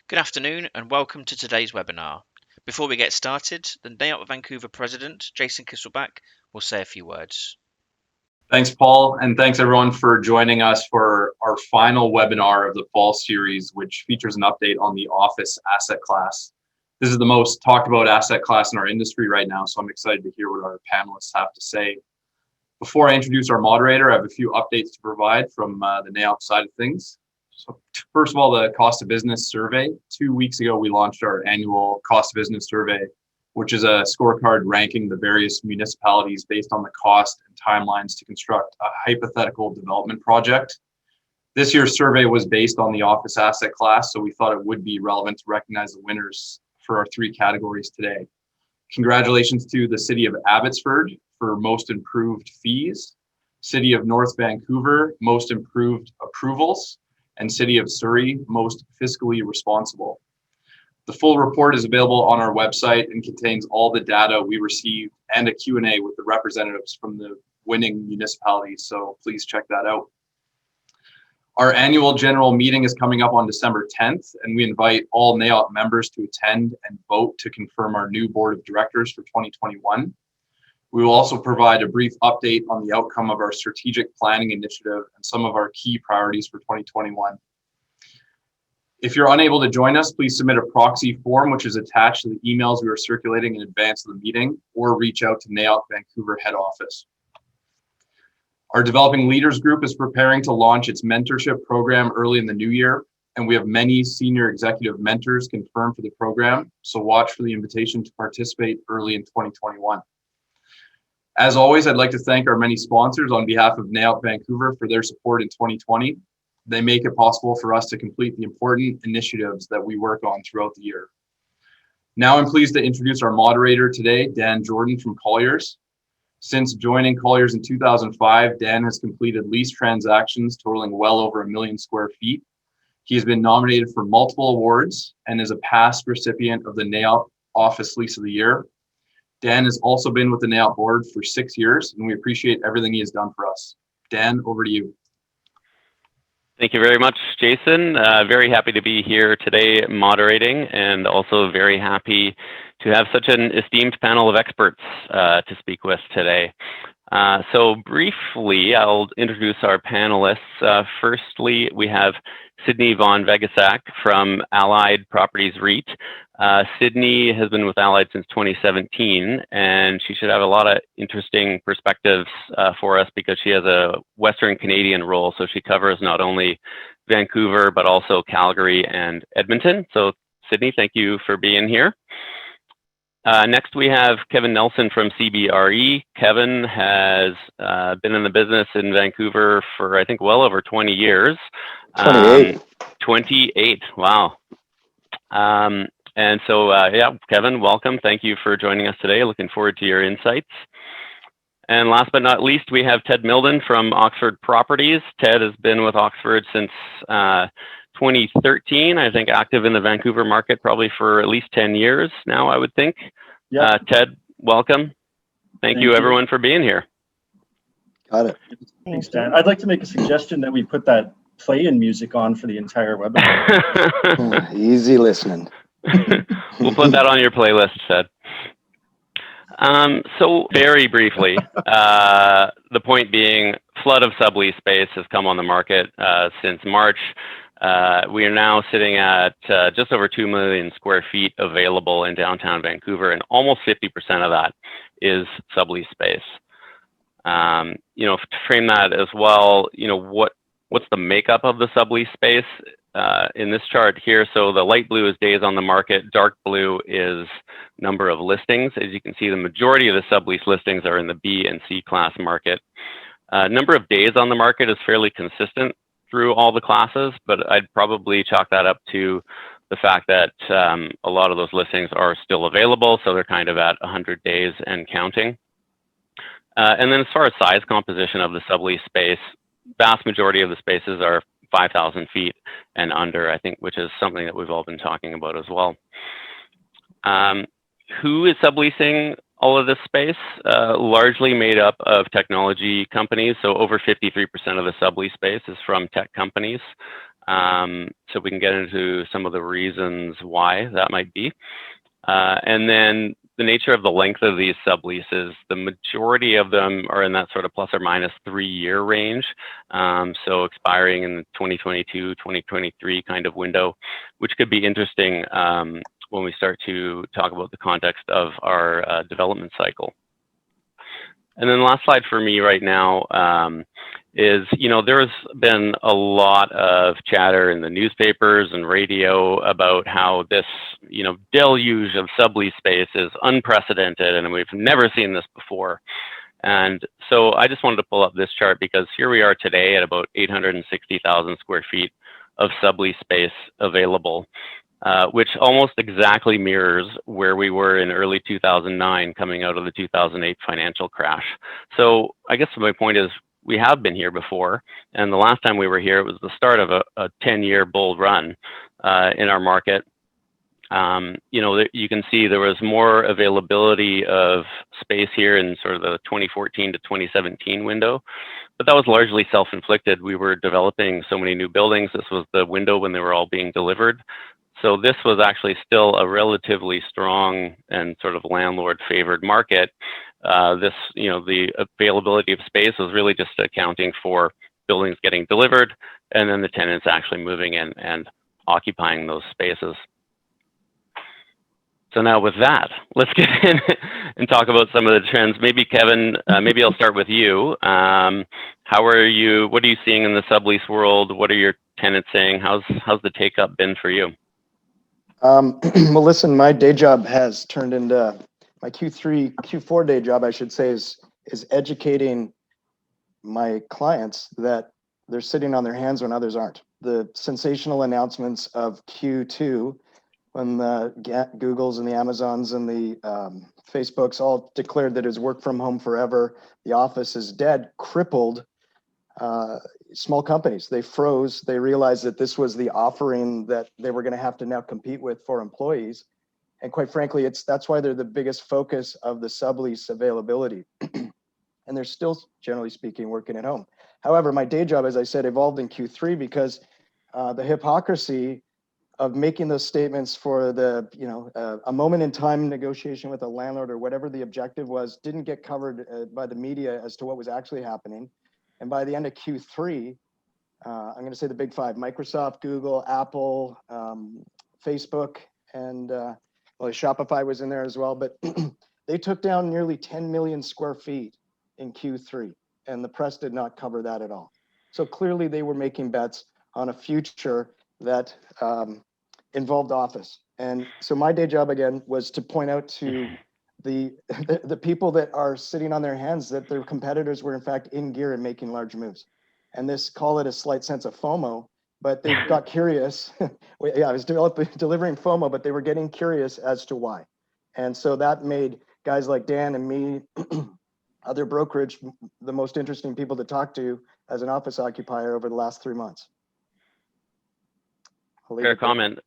Good afternoon and welcome to today's webinar. Before we get started, the NAIOP Vancouver President, Jason Kisselback, will say a few words. Thanks, Paul, and thanks everyone for joining us for our final webinar of the fall series, which features an update on the office asset class. This is the most talked about asset class in our industry right now, so I'm excited to hear what our panelists have to say. Before I introduce our moderator, I have a few updates to provide from the NAIOP side of things. So first of all, the cost of business survey. 2 weeks ago, we launched our annual cost of business survey, which is a scorecard ranking the various municipalities based on the cost and timelines to construct a hypothetical development project. This year's survey was based on the office asset class, so we thought it would be relevant to recognize the winners for our 3 categories today. Congratulations to the City of Abbotsford for most improved fees, City of North Vancouver, most improved approvals, and City of Surrey, most fiscally responsible. The full report is available on our website and contains all the data we received and a Q&A with the representatives from the winning municipalities, so please check that out. Our annual general meeting is coming up on December 10th, and we invite all NAIOP members to attend and vote to confirm our new board of directors for 2021. We will also provide a brief update on the outcome of our strategic planning initiative and some of our key priorities for 2021. If you're unable to join us, please submit a proxy form, which is attached to the emails we are circulating in advance of the meeting, or reach out to NAIOP Vancouver head office. Our Developing Leaders Group is preparing to launch its mentorship program early in the new year, and we have many senior executive mentors confirmed for the program, so watch for the invitation to participate early in 2021. As always, I'd like to thank our many sponsors on behalf of NAIOP Vancouver for their support in 2020. They make it possible for us to complete the important initiatives that we work on throughout the year. Now I'm pleased to introduce our moderator today, Dan Jordan from Colliers. Since joining Colliers in 2005, Dan has completed lease transactions totaling well over 1 million square feet. He has been nominated for multiple awards and is a past recipient of the NAIOP Office Lease of the Year. Dan has also been with the NAIOP board for 6 years, and we appreciate everything he has done for us. Dan, over to you. Thank you very much, Jason. Very happy to be here today moderating, and also very happy to have such an esteemed panel of experts to speak with today. So briefly, I'll introduce our panelists. Firstly, we have Sydney von Vegesack from Allied Properties REIT. Sydney has been with Allied since 2017, and she should have a lot of interesting perspectives for us because she has a Western Canadian role, so she covers not only Vancouver, but also Calgary and Edmonton. So Sydney, thank you for being here. Next, we have Kevin Nelson from CBRE. Kevin has been in the business in Vancouver for, I think, well over 20 years. 28. 28, wow. And so, yeah, Kevin, welcome. Thank you for joining us today. Looking forward to your insights. And last but not least, we have Ted Mildon from Oxford Properties. Ted has been with Oxford since 2013, I think, active in the Vancouver market probably for at least 10 years now, I would think. Yep. Ted, welcome. Thank you, everyone, for being here. Got it. Thanks, Dan. I'd like to make a suggestion that we put that play-in music on for the entire webinar. Easy listening. We'll put that on your playlist, Ted. So very briefly, the point being, flood of sublease space has come on the market since March. We are now sitting at just over 2 million square feet available in downtown Vancouver, and almost 50% of that is sublease space. You know, to frame that as well, you know, what's the makeup of the sublease space in this chart here? So the light blue is days on the market, dark blue is number of listings. As you can see, the majority of the sublease listings are in the B and C class market. Number of days on the market is fairly consistent through all the classes, but I'd probably chalk that up to the fact that a lot of those listings are still available, so they're kind of at 100 days and counting. And then as far as size composition of the sublease space, vast majority of the spaces are 5,000 feet and under, I think, which is something that we've all been talking about as well. Who is subleasing all of this space? Largely made up of technology companies. So over 53% of the sublease space is from tech companies. So we can get into some of the reasons why that might be. And then the nature of the length of these subleases, the majority of them are in that sort of plus or minus 3-year range. So expiring in the 2022, 2023 kind of window, which could be interesting when we start to talk about the context of our development cycle. And then the last slide for me right now is, there's been a lot of chatter in the newspapers and radio about how this, deluge of sublease space is unprecedented and we've never seen this before. And so I just wanted to pull up this chart because here we are today at about 860,000 square feet of sublease space available. Which almost exactly mirrors where we were in early 2009 coming out of the 2008 financial crash. So I guess my point is we have been here before, and the last time we were here, it was the start of a 10-year bull run in our market. You can see there was more availability of space here in sort of the 2014 to 2017 window, but that was largely self-inflicted. We were developing so many new buildings. This was the window when they were all being delivered. So this was actually still a relatively strong and sort of landlord-favored market. The availability of space was really just accounting for buildings getting delivered and then the tenants actually moving in and occupying those spaces. So now with that, let's get in and talk about some of the trends. Maybe Kevin, maybe I'll start with you. What are you seeing in the sublease world? What are your tenants saying? How's the take-up been for you? Well, listen, my day job has turned into my Q4 day job, I should say, is educating my clients that they're sitting on their hands when others aren't. The sensational announcements of Q2, when the Googles and the Amazons and the Facebooks all declared that it's work from home forever, the office is dead, crippled small companies. They froze. They realized that this was the offering that they were going to have to now compete with for employees. And quite frankly, that's why they're the biggest focus of the sublease availability. And they're still, generally speaking, working at home. However, my day job, as I said, evolved in Q3 because the hypocrisy of making those statements for the, a moment in time negotiation with a landlord or whatever the objective was, didn't get covered by the media as to what was actually happening. And by the end of Q3, I'm going to say the big five: Microsoft, Google, Apple, Facebook, and Shopify was in there as well. But they took down nearly 10 million square feet in Q3, and the press did not cover that at all. So clearly they were making bets on a future that involved office. And so my day job, again, was to point out to the people that are sitting on their hands that their competitors were in fact in gear and making large moves. And this, call it a slight sense of FOMO, but they got curious. Yeah, I was delivering FOMO, but they were getting curious as to why. And so that made guys like Dan and me, other brokerage, the most interesting people to talk to as an office occupier over the last 3 months. Fair comment.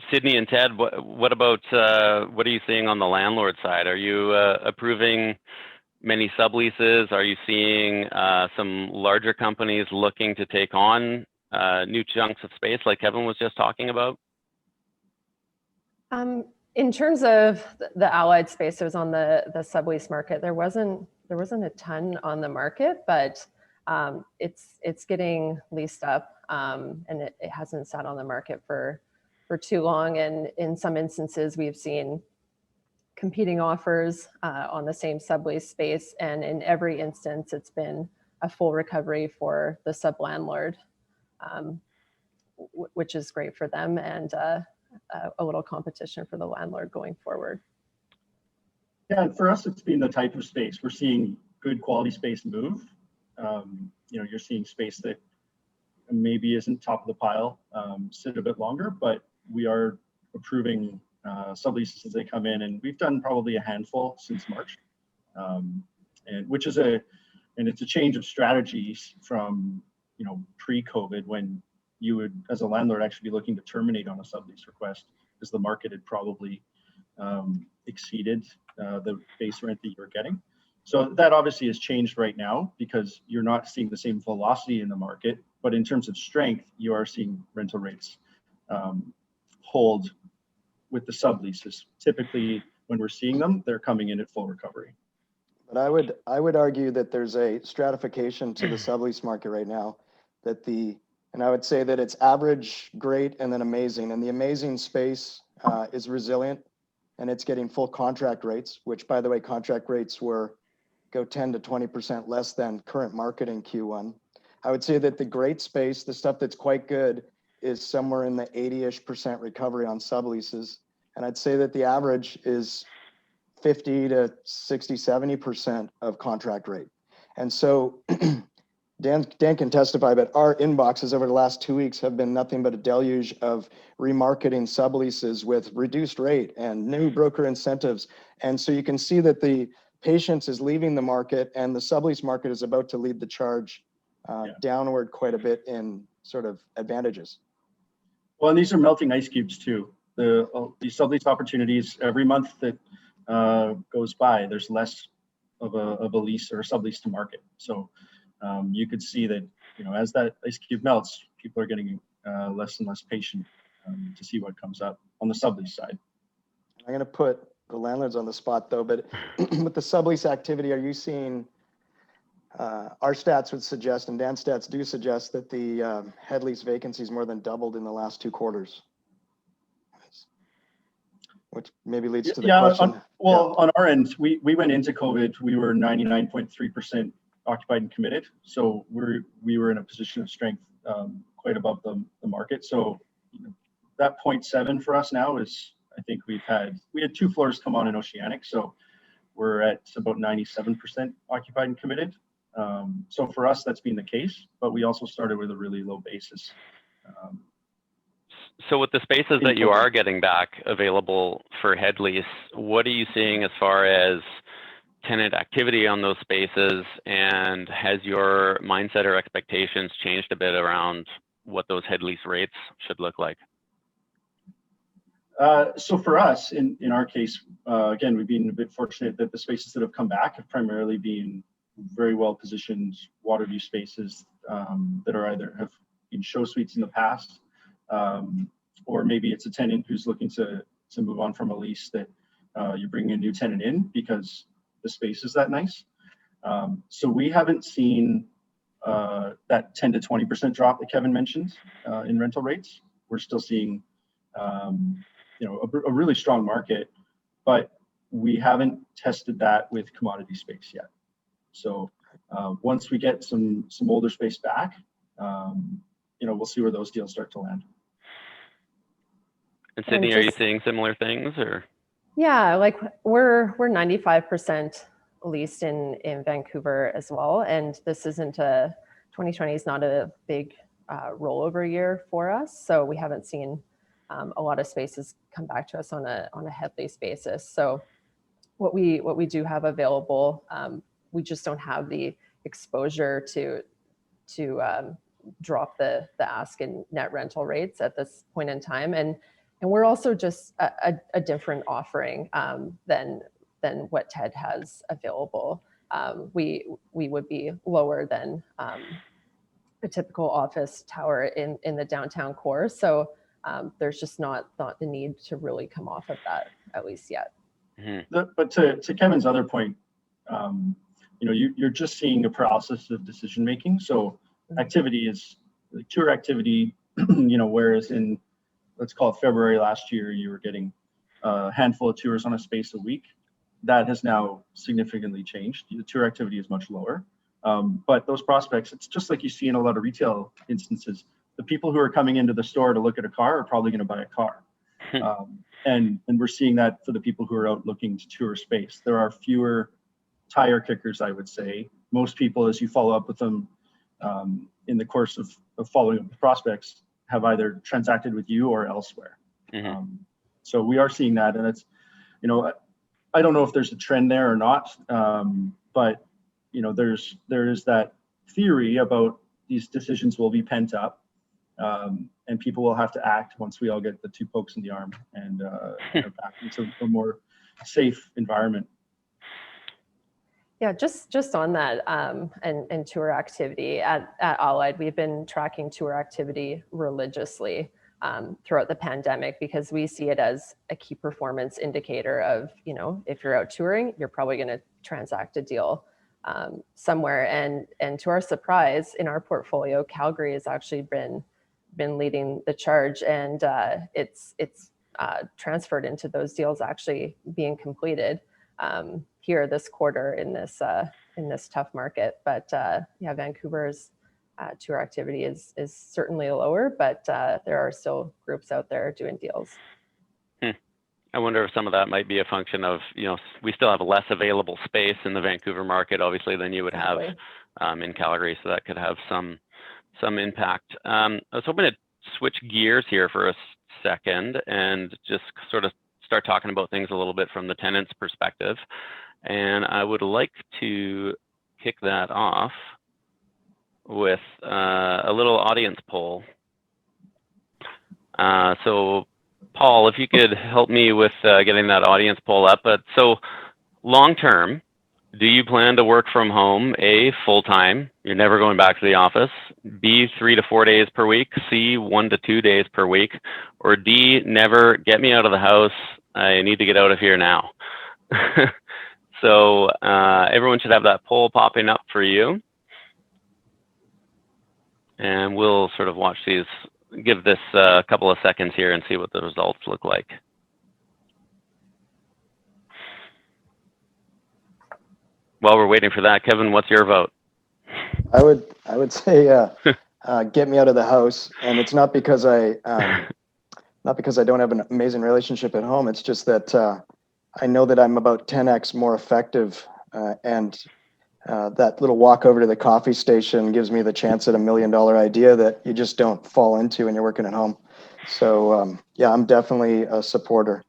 Sydney and Ted, what about, what are you seeing on the landlord side? Are you approving many subleases? Are you seeing some larger companies looking to take on new chunks of space like Kevin was just talking about? In terms of the allied space that was on the sublease market, there wasn't a ton on the market, but it's getting leased up, and it hasn't sat on the market for too long. And in some instances, we've seen competing offers on the same sublease space, and in every instance, it's been a full recovery for the sub-landlord, which is great for them, and a little competition for the landlord going forward. Yeah, for us, it's been the type of space. We're seeing good quality space move. You're seeing space that maybe isn't top of the pile, sit a bit longer, but we are approving subleases as they come in, and we've done probably a handful since March, and it's a change of strategies from pre-COVID, when you would, as a landlord, actually be looking to terminate on a sublease request because the market had probably exceeded the base rent that you were getting. So that obviously has changed right now because you're not seeing the same velocity in the market, but in terms of strength, you are seeing rental rates hold with the subleases. Typically, when we're seeing them, they're coming in at full recovery. But I would argue that there's a stratification to the sublease market right now, and I would say that it's average, great, and then amazing. And the amazing space is resilient, and it's getting full contract rates, which, by the way, contract rates go 10 to 20% less than current market in Q1. I would say that the great space, the stuff that's quite good, is somewhere in the 80-ish% recovery on subleases. And I'd say that the average is 50 to 60, 70% of contract rate. And so Dan can testify, but our inboxes over the last 2 weeks have been nothing but a deluge of remarketing subleases with reduced rate and new broker incentives. And so you can see that the patience is leaving the market, and the sublease market is about to lead the charge downward quite a bit in sort of advantages. Well, and these are melting ice cubes too. These sublease opportunities, every month that goes by, there's less of a lease or a sublease to market. So you could see that, as that ice cube melts, people are getting less and less patient to see what comes up on the sublease side. I'm going to put the landlords on the spot though, but with the sublease activity, are you seeing, our stats would suggest, and Dan's stats do suggest, that the head lease vacancies more than doubled in the last 2 quarters, which maybe leads to the question. On our end, we went into COVID, we were 99.3% occupied and committed. So we were in a position of strength quite above the market. So that 0.7 for us now is, I think we had 2 floors come on in Oceanic. So we're at about 97% occupied and committed. So for us, that's been the case, but we also started with a really low basis. So with the spaces that you are getting back available for head lease, what are you seeing as far as tenant activity on those spaces? And has your mindset or expectations changed a bit around what those head lease rates should look like? So for us, in our case, again, we've been a bit fortunate that the spaces that have come back have primarily been very well positioned water view spaces that are either have been show suites in the past, or maybe it's a tenant who's looking to move on from a lease that you're bringing a new tenant in because the space is that nice. So we haven't seen that 10 to 20% drop that Kevin mentioned in rental rates. We're still seeing a really strong market, but we haven't tested that with commodity space yet. So once we get some older space back, we'll see where those deals start to land. And Sydney, are you seeing similar things, or? Yeah, like we're 95% leased in Vancouver as well, and this isn't 2020 is not a big rollover year for us, so we haven't seen a lot of spaces come back to us on a head lease basis. So what we do have available, we just don't have the exposure to drop the ask in net rental rates at this point in time, and we're also just a different offering than what Ted has available. We would be lower than a typical office tower in the downtown core. So there's just not the need to really come off of that, at least yet. Mm-hmm. But to Kevin's other point, you're just seeing a process of decision making. So activity is like tour activity, whereas in, let's call it February last year, you were getting a handful of tours on a space a week. That has now significantly changed. The tour activity is much lower. But those prospects, it's just like you see in a lot of retail instances. The people who are coming into the store to look at a car are probably going to buy a car. And we're seeing that for the people who are out looking to tour space. There are fewer tire kickers, I would say. Most people, as you follow up with them in the course of following up with prospects, have either transacted with you or elsewhere. Mm-hmm. So we are seeing that, and it's, I don't know if there's a trend there or not, but there is that theory about these decisions will be pent up, and people will have to act once we all get the 2 pokes in the arm and are back into a more safe environment. Yeah, just on that and tour activity at Allied, we've been tracking tour activity religiously throughout the pandemic because we see it as a key performance indicator of, you know, if you're out touring, you're probably going to transact a deal somewhere. And to our surprise, in our portfolio, Calgary has actually been leading the charge, and it's transferred into those deals actually being completed here this quarter in this tough market. But yeah, Vancouver's tour activity is certainly lower, but there are still groups out there doing deals. I wonder if some of that might be a function of, you know, we still have less available space in the Vancouver market, obviously, than you would have in Calgary, so that could have some impact. I was hoping to switch gears here for a second and just sort of start talking about things a little bit from the tenant's perspective. And I would like to kick that off with a little audience poll. So Paul, if you could help me with getting that audience poll up. But so long term, do you plan to work from home? A, full time, you're never going back to the office. B, 3 to 4 days per week. C, 1 to 2 days per week. Or D, never, get me out of the house. I need to get out of here now. So everyone should have that poll popping up for you. And we'll sort of watch these, give this a couple of seconds here and see what the results look like. While we're waiting for that, Kevin, what's your vote? I would say get me out of the house, and it's not because I don't have an amazing relationship at home. It's just that I know that I'm about 10x more effective, and that little walk over to the coffee station gives me the chance at $1 million idea that you just don't fall into when you're working at home. So yeah, I'm definitely a supporter.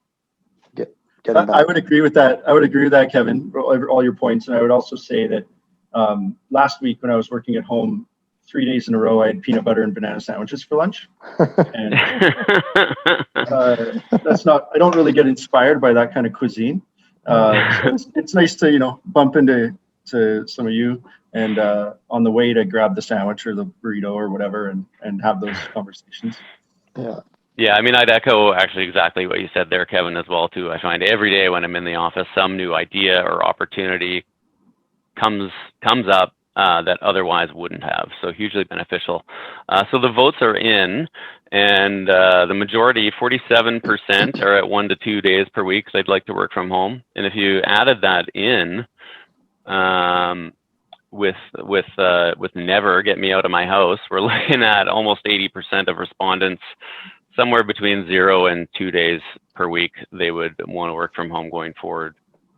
Getting back. I would agree with that. I would agree with that, Kevin, all your points. And I would also say that last week when I was working at home, 3 days in a row, I had peanut butter and banana sandwiches for lunch. And that's not, I don't really get inspired by that kind of cuisine. So it's nice to, you know, bump into some of you and on the way to grab the sandwich or the burrito or whatever and have those conversations. Yeah. Yeah, I mean, I'd echo actually exactly what you said there, Kevin, as well, too. I find every day when I'm in the office, some new idea or opportunity comes up that otherwise wouldn't have. So hugely beneficial. So the votes are in, and the majority, 47%, are at 1 to 2 days per week. They'd like to work from home. And if you added that in with never get me out of my house, we're looking at almost 80% of respondents. Somewhere between 0 and 2 days per week, they would want to work from home going forward.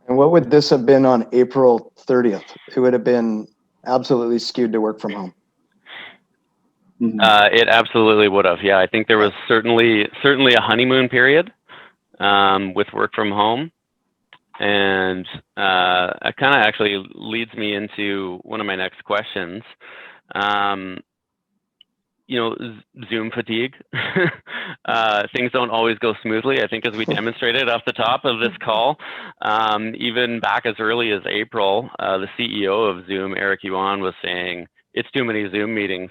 And what would this have been on April 30th? It would have been absolutely skewed to work from home. It absolutely would have. Yeah, I think there was certainly a honeymoon period with work from home. And it kind of actually leads me into one of my next questions. You know, Zoom fatigue. Things don't always go smoothly. I think as we demonstrated off the top of this call, even back as early as April, the CEO of Zoom, Eric Yuan, was saying, it's too many Zoom meetings.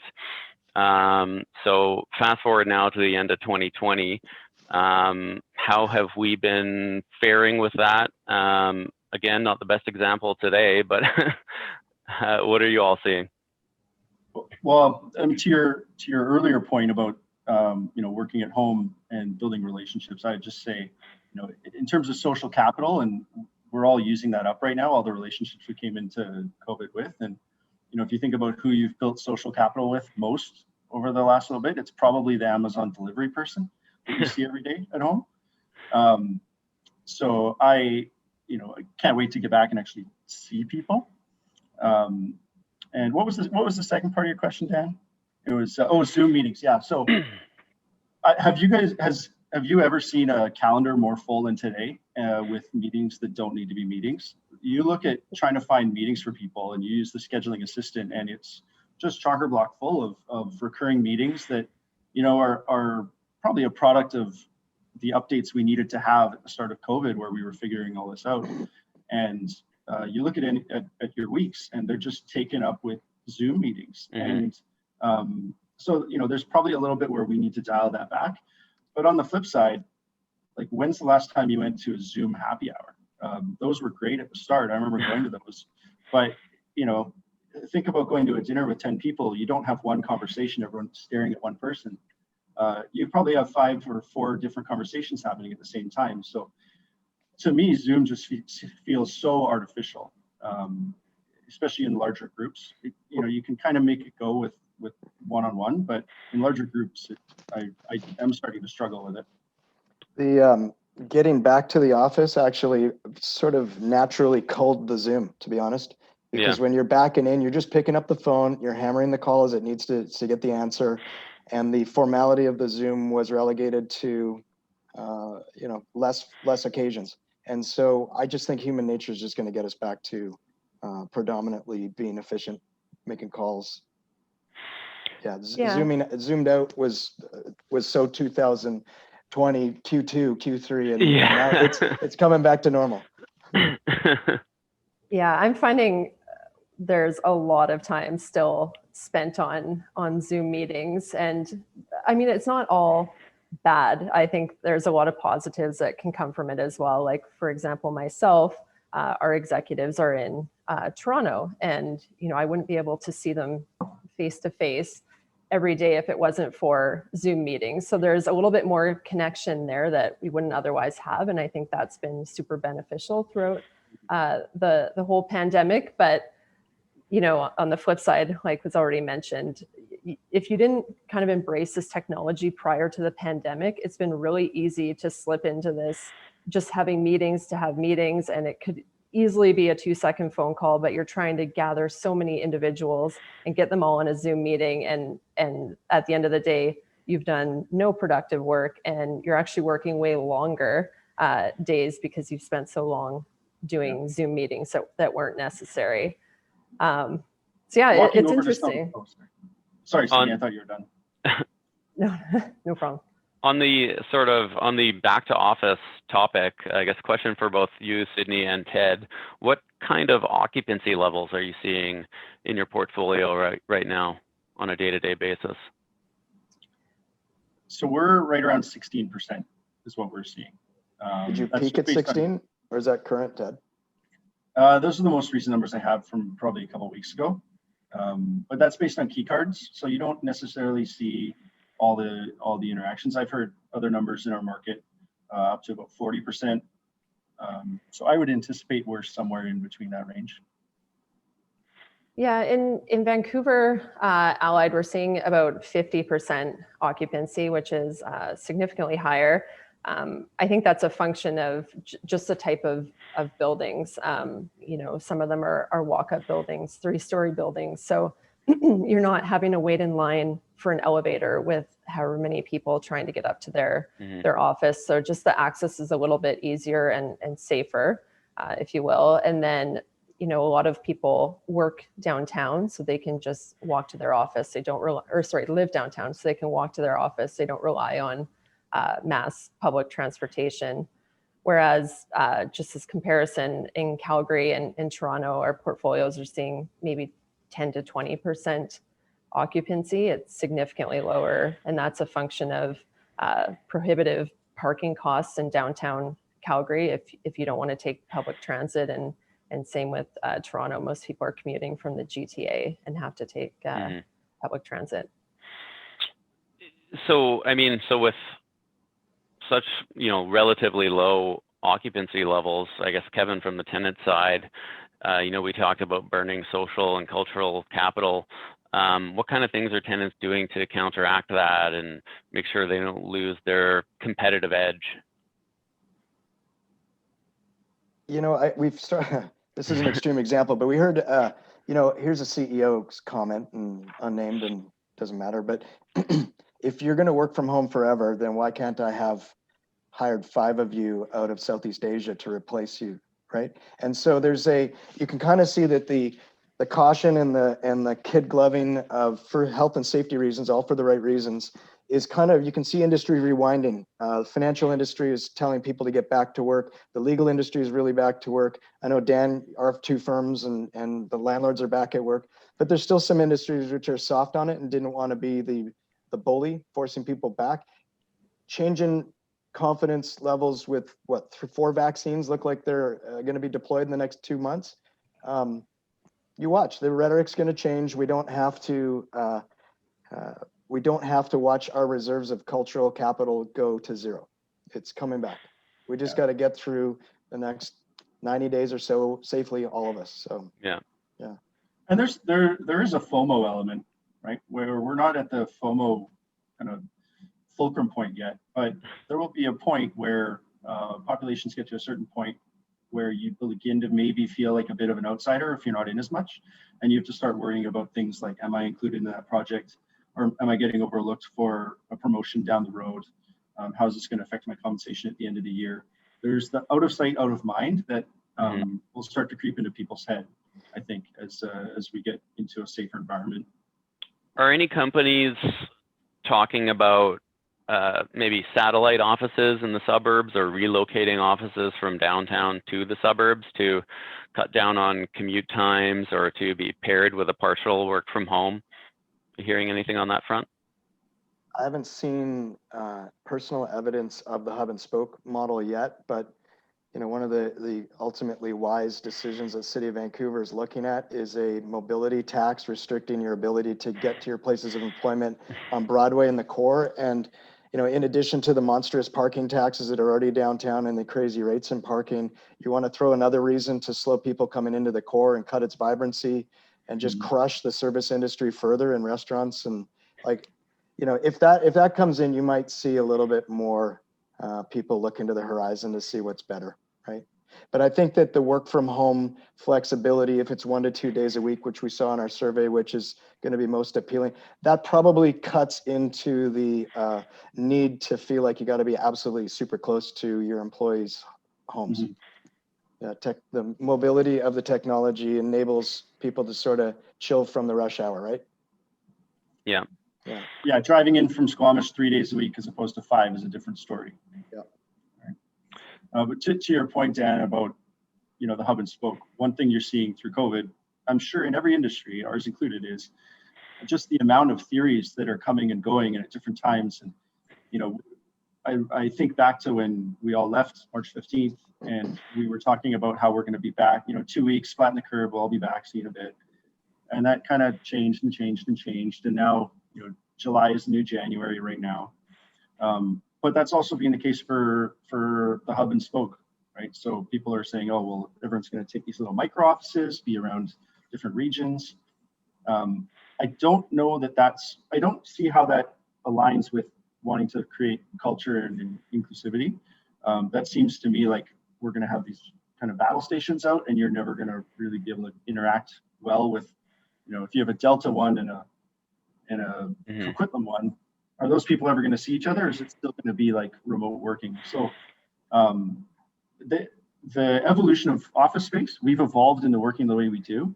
So fast forward now to the end of 2020, how have we been faring with that? Again, not the best example today, but what are you all seeing? Well, I mean, to your earlier point about you know, working at home and building relationships, I'd just say, you know, in terms of social capital, and we're all using that up right now, all the relationships we came into COVID with, and you know, if you think about who you've built social capital with most over the last little bit, it's probably the Amazon delivery person that you see every day at home. So I can't wait to get back and actually see people. And what was the second part of your question, Dan? It was Zoom meetings. Yeah. So have you ever seen a calendar more full than today with meetings that don't need to be meetings? You look at trying to find meetings for people and you use the scheduling assistant, and it's just chocker block full of recurring meetings that, you know, are probably a product of the updates we needed to have at the start of COVID, where we were figuring all this out. And you look at your weeks, and they're just taken up with Zoom meetings. And so, there's probably a little bit where we need to dial that back. But on the flip side, like, when's the last time you went to a Zoom happy hour? Those were great at the start. I remember going to those. But, think about going to a dinner with 10 people. You don't have one conversation, everyone staring at one person. You probably have 5 or 4 different conversations happening at the same time. So to me, Zoom just feels so artificial, especially in larger groups. You can kind of make it go with one-on-one, but in larger groups, I am starting to struggle with it. The getting back to the office actually sort of naturally culled the Zoom, to be honest. Because when you're backing in, you're just picking up the phone, you're hammering the call as it needs to get the answer. And the formality of the Zoom was relegated to, less occasions. And so I just think human nature is just going to get us back to predominantly being efficient, making calls. Zoomed out was so 2020 Q2, Q3, and now it's coming back to normal. Yeah, I'm finding there's a lot of time still spent on Zoom meetings, and I mean, it's not all bad. I think there's a lot of positives that can come from it as well. Like, for example, myself, our executives are in Toronto, and I wouldn't be able to see them face to face every day if it wasn't for Zoom meetings. So there's a little bit more connection there that we wouldn't otherwise have, and I think that's been super beneficial throughout the whole pandemic. But on the flip side, like was already mentioned, if you didn't kind of embrace this technology prior to the pandemic, it's been really easy to slip into this just having meetings to have meetings, and it could easily be a 2-second phone call, but you're trying to gather so many individuals and get them all in a Zoom meeting, and at the end of the day, you've done no productive work, and you're actually working way longer days because you've spent so long doing Zoom meetings that weren't necessary. So yeah, it's interesting. Sorry, Sydney, I thought you were done. No problem. On the back to office topic, I guess question for both you, Sydney, and Ted, what kind of occupancy levels are you seeing in your portfolio right now on a day-to-day basis? So we're right around 16% is what we're seeing. Did you peak at 16, or is that current, Ted? Those are the most recent numbers I have from probably a couple of weeks ago. But that's based on key cards, so you don't necessarily see all the interactions. I've heard other numbers in our market up to about 40%. So I would anticipate we're somewhere in between that range. Yeah, in Vancouver, Allied, we're seeing about 50% occupancy, which is significantly higher. I think that's a function of just the type of buildings. Some of them are walk-up buildings, 3-story buildings. So you're not having to wait in line for an elevator with however many people trying to get up to their office. So just the access is a little bit easier and safer, if you will. And then, a lot of people work downtown, so they can just walk to their office. They don't live downtown, so they can walk to their office. They don't rely on mass public transportation. Whereas just as comparison, in Calgary and in Toronto, our portfolios are seeing maybe 10 to 20% occupancy. It's significantly lower, and that's a function of prohibitive parking costs in downtown Calgary if you don't want to take public transit, and same with Toronto. Most people are commuting from the GTA and have to take public transit. So with such relatively low occupancy levels, I guess, Kevin, from the tenant side, we talked about burning social and cultural capital. What kind of things are tenants doing to counteract that and make sure they don't lose their competitive edge? We've started. This is an extreme example, but we heard, here's a CEO's comment, and unnamed, and doesn't matter. But if you're going to work from home forever, then why can't I have hired 5 of you out of Southeast Asia to replace you, right? And so you can kind of see that the caution and the kid gloving for health and safety reasons, all for the right reasons, is kind of, you can see industry rewinding. The financial industry is telling people to get back to work. The legal industry is really back to work. I know Dan, our two firms and the landlords are back at work, but there's still some industries which are soft on it and didn't want to be the bully, forcing people back. Changing confidence levels with what, 4 vaccines look like they're going to be deployed in the next 2 months. You watch, the rhetoric's going to change. We don't have to watch our reserves of cultural capital go to zero. It's coming back. We just got to get through the next 90 days or so safely, all of us. So yeah. And there is a FOMO element, right? Where we're not at the FOMO kind of fulcrum point yet, but there will be a point where populations get to a certain point where you begin to maybe feel like a bit of an outsider if you're not in as much, and you have to start worrying about things like, am I included in that project, or am I getting overlooked for a promotion down the road? How is this going to affect my compensation at the end of the year? There's the out of sight, out of mind that will start to creep into people's head, I think, as we get into a safer environment. Are any companies talking about maybe satellite offices in the suburbs, or relocating offices from downtown to the suburbs to cut down on commute times, or to be paired with a partial work from home? Are you hearing anything on that front? I haven't seen personal evidence of the hub and spoke model yet, but one of the ultimately wise decisions that City of Vancouver is looking at is a mobility tax restricting your ability to get to your places of employment on Broadway in the core. And in addition to the monstrous parking taxes that are already downtown and the crazy rates in parking, you want to throw another reason to slow people coming into the core and cut its vibrancy and just crush the service industry further in restaurants. And if that comes in, you might see a little bit more people look into the horizon to see what's better, right? But I think that the work from home flexibility, if it's 1 to 2 days a week, which we saw in our survey, which is going to be most appealing, that probably cuts into the need to feel like you got to be absolutely super close to your employees' homes. The mobility of the technology enables people to sort of chill from the rush hour, right? Yeah. Yeah, driving in from Squamish 3 days a week as opposed to 5 is a different story. Yeah. But to your point, Dan, about the hub and spoke, one thing you're seeing through COVID, I'm sure in every industry, ours included, is just the amount of theories that are coming and going at different times. And I think back to when we all left March 15th, and we were talking about how we're going to be back. 2 weeks, flatten the curve, we'll all be back, see you in a bit. And that kind of changed and changed and changed, and now July is the new January right now. But that's also been the case for the hub and spoke, right? So people are saying, oh, well, everyone's going to take these little micro offices, be around different regions. I don't know I don't see how that aligns with wanting to create culture and inclusivity. That seems to me like we're going to have these kind of battle stations out, and you're never going to really be able to interact well with, if you have a Delta one and a Coquitlam one, are those people ever going to see each other, or is it still going to be like remote working? So the evolution of office space, we've evolved into working the way we do.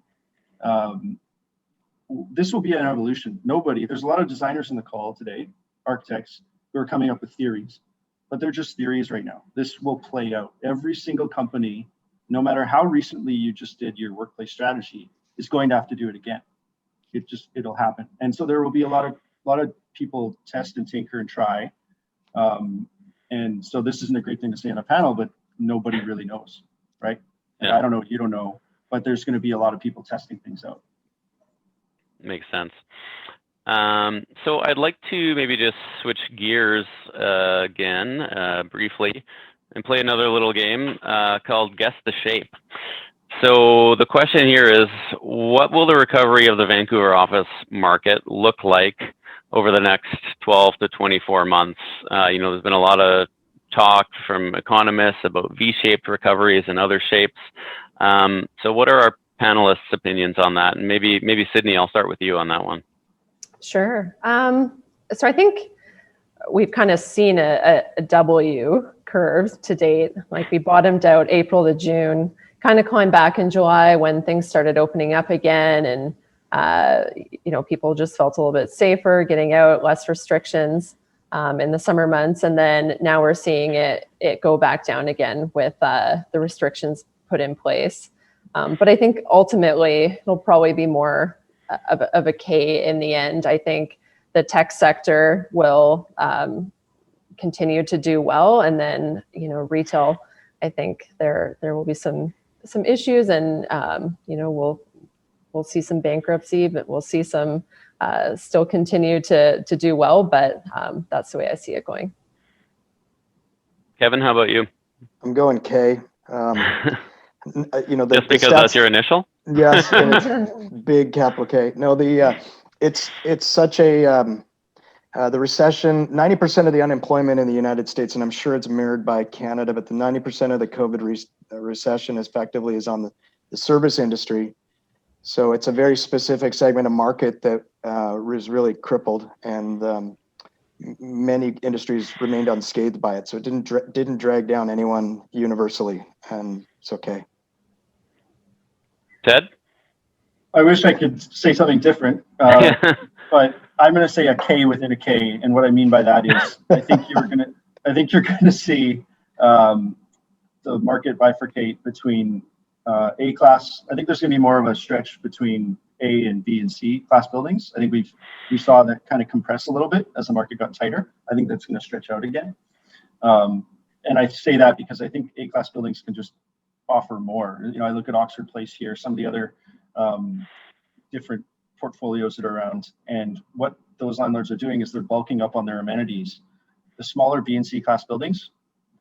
This will be an evolution. There's a lot of designers in the call today, architects, who are coming up with theories, but they're just theories right now. This will play out. Every single company, no matter how recently you just did your workplace strategy, is going to have to do it again. It'll happen. And so there will be a lot of people test and tinker and try. And so this isn't a great thing to say on a panel, but nobody really knows, right? Yeah. I don't know, you don't know, but there's going to be a lot of people testing things out. Makes sense. So I'd like to maybe just switch gears again briefly and play another little game called Guess the Shape. So the question here is, what will the recovery of the Vancouver office market look like over the next 12 to 24 months? There's been a lot of talk from economists about V-shaped recoveries and other shapes. So what are our panelists' opinions on that? And maybe Sydney, I'll start with you on that one. Sure. So I think we've kind of seen a W curve to date. Like we bottomed out April to June, kind of climbed back in July when things started opening up again, and people just felt a little bit safer, getting out, less restrictions. in the summer months. And then now we're seeing it go back down again with the restrictions put in place. But I think ultimately it'll probably be more of a K in the end. I think the tech sector will continue to do well, and then retail, I think there will be some issues, and we'll see some bankruptcy, but we'll see some still continue to do well. But that's the way I see it going. Kevin, how about you? I'm going K. Just because that's your initial? Yes, and it's big capital K. No, it's such a the recession. 90% of the unemployment in the United States, and I'm sure it's mirrored by Canada, but the 90% of the COVID recession effectively is on the service industry. So it's a very specific segment of market that is really crippled, and many industries remained unscathed by it. So it didn't drag down anyone universally, and it's okay. Ted? I wish I could say something different, but I'm going to say a K within a K, and what I mean by that is I think you're going to see the market bifurcate between A class. I think there's going to be more of a stretch between A and B and C class buildings. I think we saw that kind of compress a little bit as the market got tighter. I think that's going to stretch out again. And I say that because I think A class buildings can just offer more. I look at Oxford Place here, some of the other different portfolios that are around, and what those landlords are doing is they're bulking up on their amenities. The smaller B and C class buildings,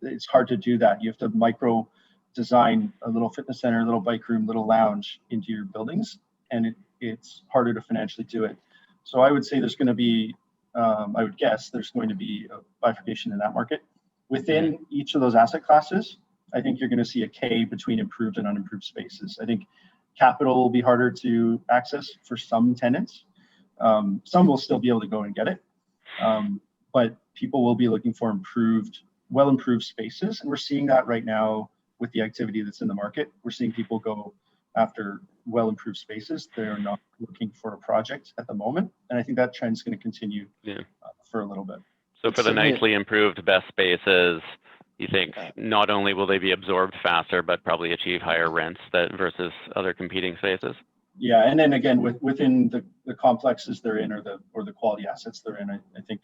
it's hard to do that. You have to micro design a little fitness center, a little bike room, little lounge into your buildings, and it's harder to financially do it. So I would say there's going to be, I would guess there's going to be a bifurcation in that market. Within each of those asset classes, I think you're going to see a K between improved and unimproved spaces. I think capital will be harder to access for some tenants. Some will still be able to go and get it, but people will be looking for well improved spaces, and we're seeing that right now with the activity that's in the market. We're seeing people go after well improved spaces. They're not looking for a project at the moment, and I think that trend is going to continue for a little bit. So for the nicely improved best spaces, you think not only will they be absorbed faster, but probably achieve higher rents versus other competing spaces? Yeah, and then again, within the complexes they're in, or the quality assets they're in, I think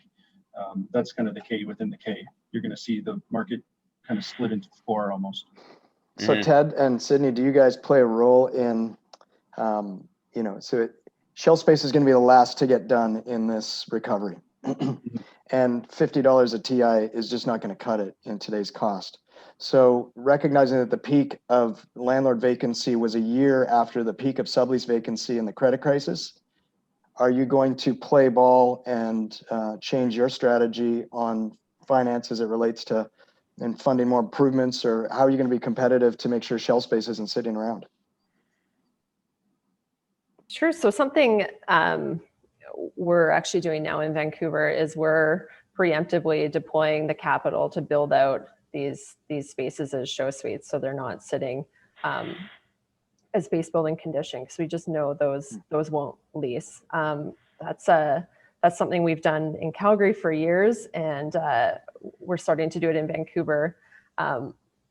that's kind of the K within the K. You're going to see the market kind of split into four almost. So Ted and Sydney, do you guys play a role in, shell space is going to be the last to get done in this recovery. And $50 a TI is just not going to cut it in today's cost. So recognizing that the peak of landlord vacancy was a year after the peak of sublease vacancy in the credit crisis, are you going to play ball and change your strategy on finance as it relates to and funding more improvements, or how are you going to be competitive to make sure shell space isn't sitting around? Sure. So something we're actually doing now in Vancouver is we're preemptively deploying the capital to build out these spaces as show suites, so they're not sitting as base building condition, because we just know those won't lease. That's something we've done in Calgary for years, and we're starting to do it in Vancouver,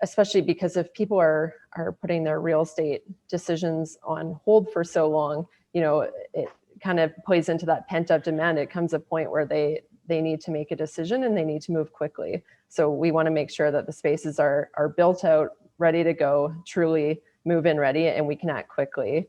especially because if people are putting their real estate decisions on hold for so long, it kind of plays into that pent up demand. It comes a point where they need to make a decision and they need to move quickly. So we want to make sure that the spaces are built out, ready to go, truly move in ready, and we can act quickly.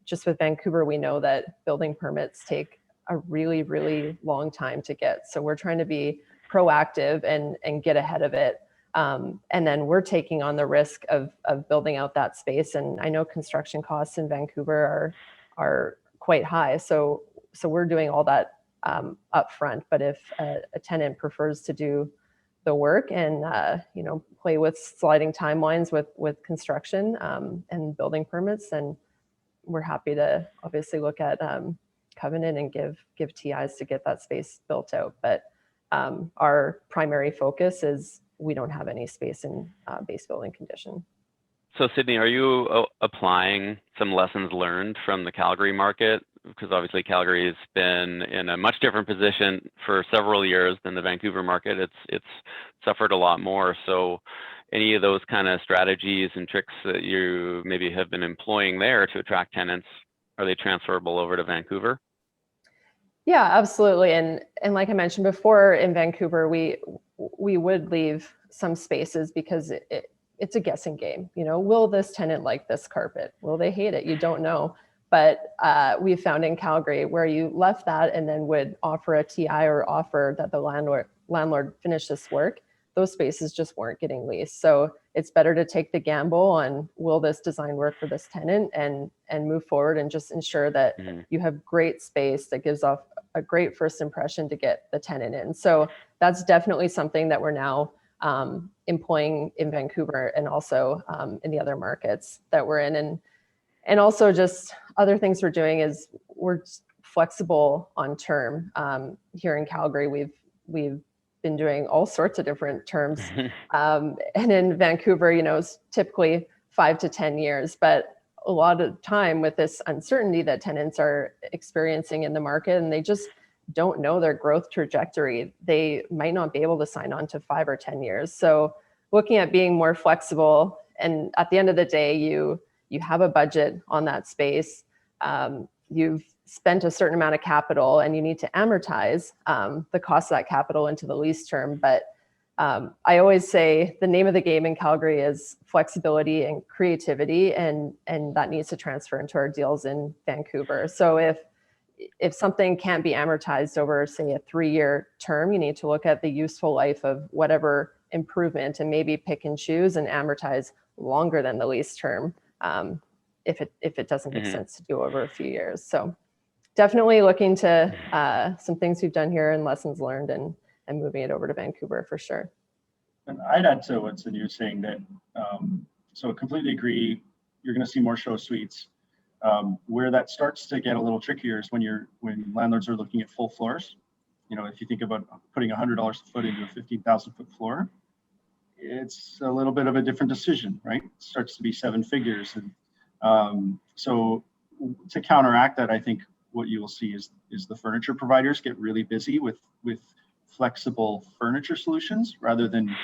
Just with Vancouver, we know that building permits take a really, really long time to get. So we're trying to be proactive and get ahead of it. And then we're taking on the risk of building out that space. And I know construction costs in Vancouver are quite high. So we're doing all that up front. But if a tenant prefers to do the work and play with sliding timelines with construction and building permits, then we're happy to obviously look at covenant and give TIs to get that space built out. But our primary focus is we don't have any space in base building condition. So Sydney, are you applying some lessons learned from the Calgary market because obviously Calgary has been in a much different position for several years than the Vancouver market. It's suffered a lot more. So any of those kind of strategies and tricks that you maybe have been employing there to attract tenants, are they transferable over to Vancouver? Yeah, absolutely. And like I mentioned before, in Vancouver, we would leave some spaces because it's a guessing game. You know, will this tenant like this carpet? Will they hate it? You don't know. But we found in Calgary where you left that and then would offer a TI or offer that the landlord finish this work, those spaces just weren't getting leased. So it's better to take the gamble on, will this design work for this tenant, and move forward and just ensure that you have great space that gives off a great first impression to get the tenant in. So that's definitely something that we're now employing in Vancouver and also in the other markets that we're in. And also just other things we're doing is we're flexible on term. Here in Calgary, we've been doing all sorts of different terms. And in Vancouver, you know, it's typically 5 to 10 years, but a lot of time with this uncertainty that tenants are experiencing in the market, and they just don't know their growth trajectory, they might not be able to sign on to 5 or 10 years. So looking at being more flexible, and at the end of the day, you have a budget on that space. You've spent a certain amount of capital and you need to amortize the cost of that capital into the lease term. But I always say the name of the game in Calgary is flexibility and creativity, and that needs to transfer into our deals in Vancouver. So if something can't be amortized over, say, a 3-year term, you need to look at the useful life of whatever improvement and maybe pick and choose and amortize longer than the lease term if it doesn't make sense to do over a few years. So definitely looking to some things we've done here and lessons learned and moving it over to Vancouver for sure. And I'd add to what Sydney was saying that, so completely agree, you're going to see more show suites. Where that starts to get a little trickier is when landlords are looking at full floors. You know, if you think about putting $100 a foot into a 15,000 foot floor, it's a little bit of a different decision, right? It starts to be 7 figures. And so to counteract that, I think what you will see is the furniture providers get really busy with flexible furniture solutions rather than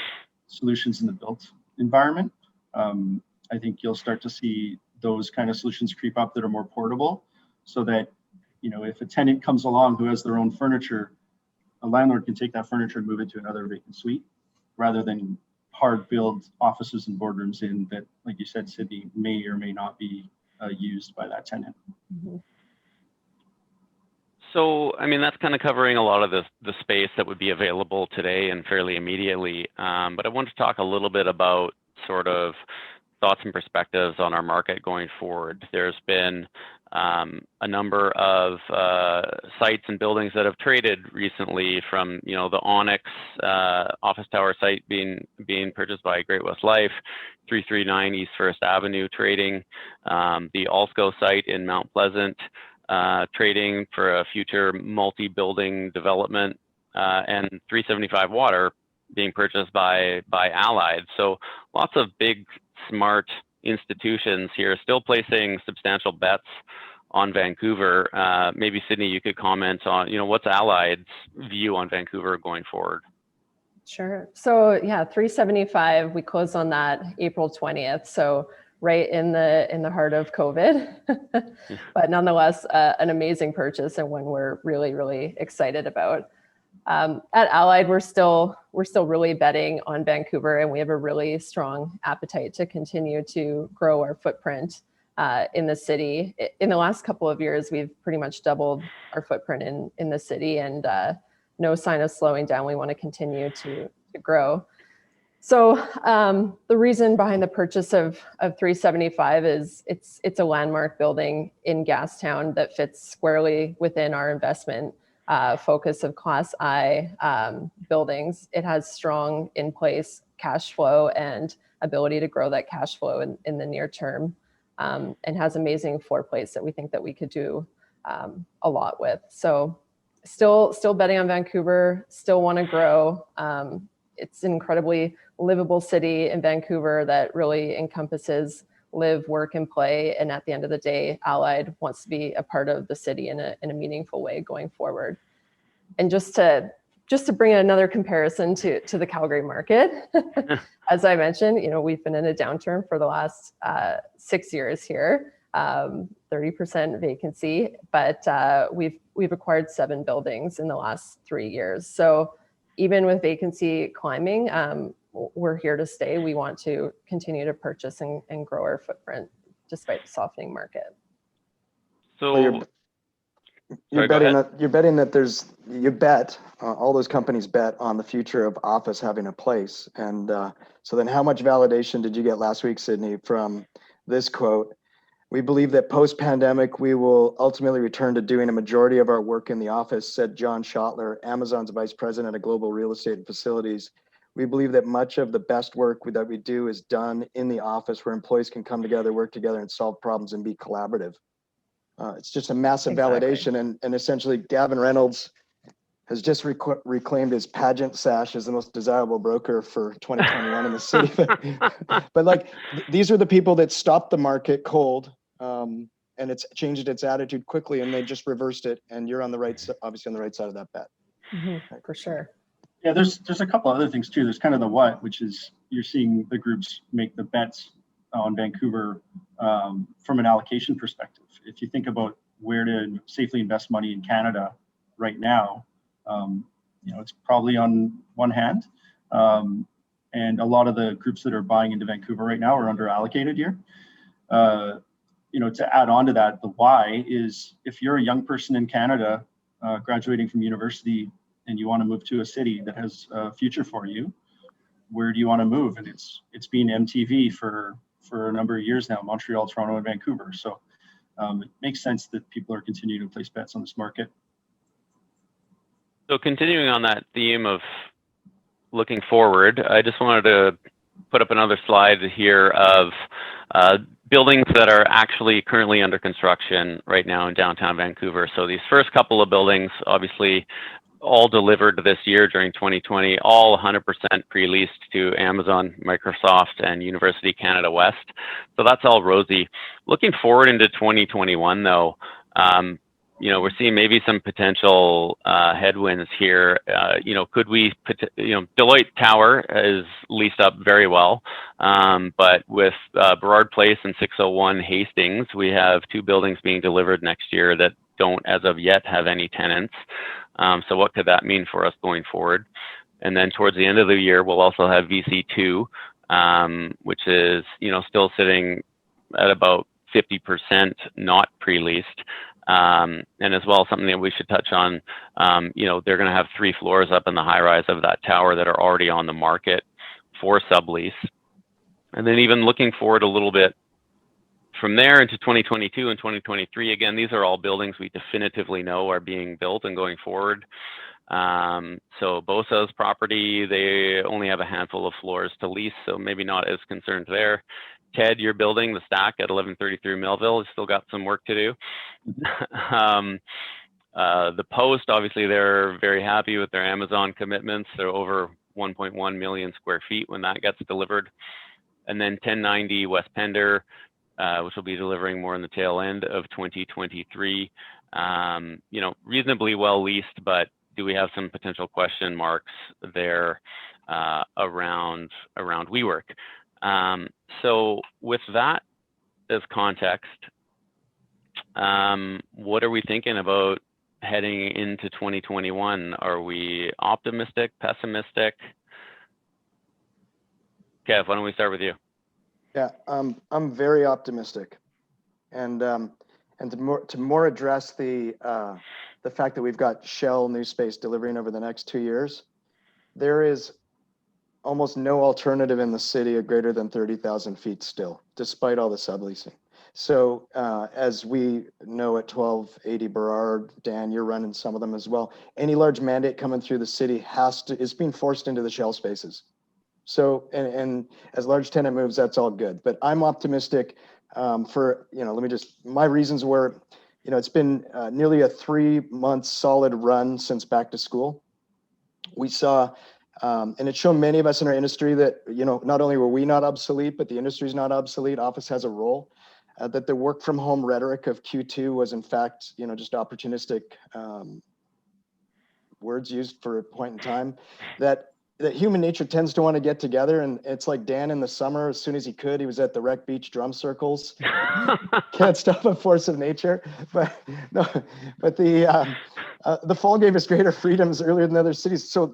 solutions in the built environment. I think you'll start to see those kind of solutions creep up that are more portable, so that, you know, if a tenant comes along who has their own furniture, a landlord can take that furniture and move it to another vacant suite, rather than hard build offices and boardrooms in that, like you said, Sydney, may or may not be used by that tenant. So, I mean, that's kind of covering a lot of the space that would be available today and fairly immediately. But I want to talk a little bit about sort of thoughts and perspectives on our market going forward. There's been a number of sites and buildings that have traded recently, from, you know, the Onyx office tower site being purchased by Great West Life, 339 East First Avenue trading, the Alsco site in Mount Pleasant trading for a future multi-building development, and 375 Water being purchased by Allied. So lots of big, smart institutions here still placing substantial bets on Vancouver. Maybe Sydney, you could comment on, you know, what's Allied's view on Vancouver going forward? Sure. So yeah, 375, we closed on that April 20th. So right in the heart of COVID, but nonetheless, an amazing purchase and one we're really, really excited about. At Allied, we're still really betting on Vancouver, and we have a really strong appetite to continue to grow our footprint in the city. In the last couple of years, we've pretty much doubled our footprint in the city, and no sign of slowing down. We want to continue to grow. So the reason behind the purchase of 375 is it's a landmark building in Gastown that fits squarely within our investment focus of Class I buildings. It has strong in-place cash flow and ability to grow that cash flow in the near term, and has amazing floor plates that we think that we could do a lot with. So still betting on Vancouver, still want to grow. It's an incredibly livable city in Vancouver that really encompasses live, work, and play. And at the end of the day, Allied wants to be a part of the city in a meaningful way going forward. And just to bring another comparison to the Calgary market, as I mentioned, we've been in a downturn for the last 6 years here, 30% vacancy, but we've acquired 7 buildings in the last 3 years. So even with vacancy climbing, we're here to stay. We want to continue to purchase and grow our footprint despite the softening market. So you're betting that you bet all those companies bet on the future of office having a place. And so then how much validation did you get last week, Sydney, from this quote? We believe that post-pandemic, we will ultimately return to doing a majority of our work in the office, said John Schottler, Amazon's vice president of global real estate and facilities. We believe that much of the best work that we do is done in the office where employees can come together, work together, and solve problems and be collaborative. It's just a massive validation. And essentially, Gavin Reynolds has just reclaimed his pageant sash as the most desirable broker for 2021 in the city. But like, these are the people that stopped the market cold, and it's changed its attitude quickly, and they just reversed it. And you're obviously on the right side of that bet. Mm-hmm, for sure. Yeah, there's a couple other things too. There's kind of the what, which is you're seeing the groups make the bets on Vancouver from an allocation perspective. If you think about where to safely invest money in Canada right now, it's probably on one hand. And a lot of the groups that are buying into Vancouver right now are under allocated here. To add on to that, the why is if you're a young person in Canada graduating from university and you want to move to a city that has a future for you, where do you want to move? And it's been MTV for a number of years now, Montreal, Toronto, and Vancouver. So it makes sense that people are continuing to place bets on this market. So continuing on that theme of looking forward, I just wanted to put up another slide here of buildings that are actually currently under construction right now in downtown Vancouver. So these first couple of buildings, obviously, all delivered this year during 2020, all 100% pre-leased to Amazon, Microsoft, and University Canada West. So that's all rosy. Looking forward into 2021, though, we're seeing maybe some potential headwinds here. Could we, Deloitte Tower is leased up very well, but with Burrard Place and 601 Hastings, we have 2 buildings being delivered next year that don't, as of yet, have any tenants. So what could that mean for us going forward? And then towards the end of the year, we'll also have VC2, which is, still sitting at about 50% not pre-leased. And as well, something that we should touch on, they're going to have 3 floors up in the high rise of that tower that are already on the market for sublease. And then even looking forward a little bit from there into 2022 and 2023, again, these are all buildings we definitively know are being built and going forward. So Bosa's property, they only have a handful of floors to lease, so maybe not as concerned there. Ted, your building, the Stack at 1133 Melville, has still got some work to do. The Post, obviously, they're very happy with their Amazon commitments. They're over 1.1 million square feet when that gets delivered. And then 1090 West Pender, which will be delivering more in the tail end of 2023. Reasonably well leased, but do we have some potential question marks there around WeWork? So with that as context, what are we thinking about heading into 2021? Are we optimistic, pessimistic? Kev, why don't we start with you? Yeah, I'm very optimistic, and to more address the fact that we've got shell new space delivering over the next 2 years, there is almost no alternative in the city of greater than 30,000 feet still, despite all the subleasing. So as we know at 1280 Burrard, Dan, you're running some of them as well. Any large mandate coming through the city is being forced into the shell spaces. So, and as large tenant moves, that's all good. But I'm optimistic for, my reasons were, it's been nearly a 3 month solid run since back to school. We saw And it's shown many of us in our industry that, not only were we not obsolete, but the industry's not obsolete. Office has a role. That the work from home rhetoric of Q2 was in fact, just opportunistic words used for a point in time. That human nature tends to want to get together, and it's like Dan in the summer, as soon as he could, he was at the Wreck Beach drum circles. Can't stop a force of nature, but no, but the fall gave us greater freedoms earlier than other cities. So